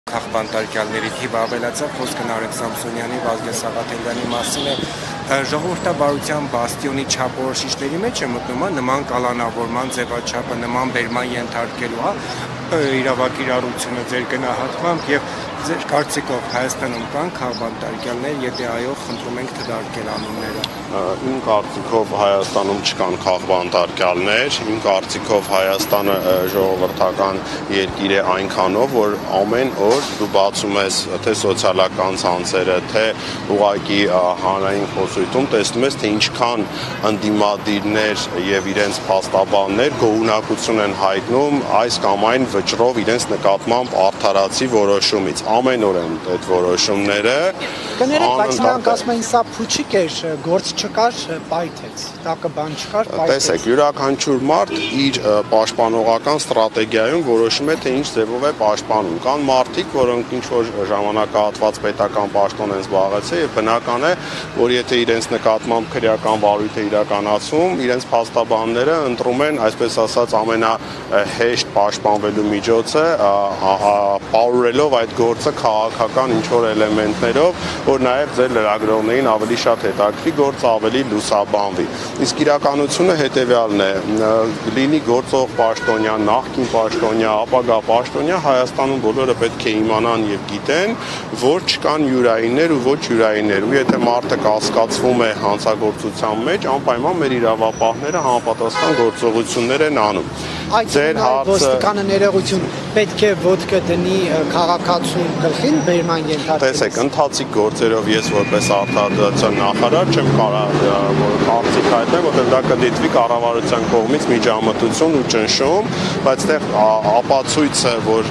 Աղբանտարկյալների թիվը ավելացավ, խոսքը Նարեկ Սամսոնյանի, Վազգեն Սաղաթելյանի մասին է, ժողովրդավարության բաստիոնի չափորոշիչների մեջ է մտնում նման կալանավորման ձևաչափը, նման բերման ենթարկելու իրավակիրառությունը ձեր գնահատմամբ եւ ձեր կարծիքով Հայաստանում կան քաղբանտարկյալներ, եթե այո, խնդրում ենք թվարկել անունները։ Իմ կարծիքով Հայաստանում չկան քաղբանտարկյալներ, իմ կարծիքով Հայաստանը ժողովրդական երկիր է այնքանով, որ ամեն օր դու բացում ես թե սոցիալական ցանցերը, թե ուղղակի հանրային խոսույթում տեսնում ես, թե ինչքան ընդդիմադիրներ եւ իրենց փաստաբաններ գոհունակություն են հայտնում այս կամ այն վճռով իրենց նկատմամբ արդարացի որոշումից։ Ամեն օր են այդ որոշումները։ Կներեք, բայց նրանք ասում են, սա փուչիկ էր, գործ չկար, պայթեց, տակը բան չկար, պայթեց։ Տեսեք, յուրաքանչյուր մարդ իր պաշտպանողական ստրատեգիայում որոշում է, թե ինչ ձևով է պաշտպանում։ Կան մարդիկ, որոնք ինչ-որ ժամանակահատված պետական պաշտոն են զբաղեցել եւ բնական է, որ եթե իրենց նկատմամբ քրեական վարույթ է իրականացում, իրենց փաստաբանները ընտրում են, այսպես ասած, ամենահեշտ պաշտպանվելու միջոցը, պարուրելով այդ գործը քաղաքական ինչ-որ էլեմենտներով, որ նաև ձեր լրագրողներին ավելի շատ հետաքրքրի, գործը ավելի լուսաբանվի։ Իսկ իրականությունը հետևյալն է, լինի գործող պաշտոնյա, նախկին պաշտոնյա, ապագա պաշտոնյա, Հայաստանում բոլորը պետք է իմանան եւ գիտեն, որ չկան յուրայիններ ու ոչ յուրայիններ։ Ու եթե մարդը կասկածվում է հանցագործության մեջ, անպայման մեր իրավապահները համապատասխան գործողություններ են անում։ Ձեր հարցը ոստիկանը ներողություն պետք է ոտքը դնի քաղաքացու գլխին բերման ենթարկել։ Տեսեք, ընթացիկ գործերով ես որպես արտադրության նախարար չեմ կարող կարծիք հայտնել, որտեղ դա կդիտվի կառավարության կողմից միջամտություն ու ճնշում, բայց այդտեղ ապացույցը, որ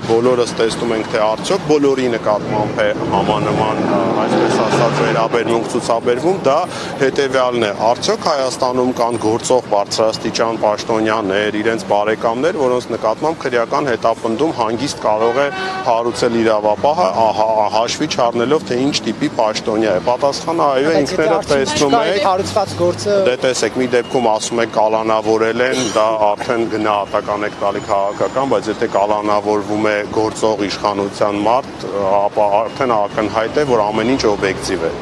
բոլորս տեսնում ենք, թե արդյոք բոլորի նկատմամբ է համանման, այսպես ասած, վերաբերմունք ցուցաբերվում, դա հետևյալն է. արդյոք Հայաստանում կան գործող բարձրաստիճան պաշտոնյաներ, իրենց բարեկամներ, որոնց նկատմամբ քրեական հետապնդում հանգիստ կարող է հարուցել իրավապահը, հաշվի չառնելով, թե ինչ տիպի պաշտոնյա է։ Պատասխանը այո, ինքներդ տեսնում եք։ Հարուցված գործը Դե տեսեք, մի դեպքում ասում եք կալանավորել են, դա արդեն գնահատական եք տալի քաղաքական, բայց եթե կալանավորվում է գործող իշխանության մարդ, ապա արդեն ակնհայտ է, որ ամեն ինչ օբյեկտիվ է։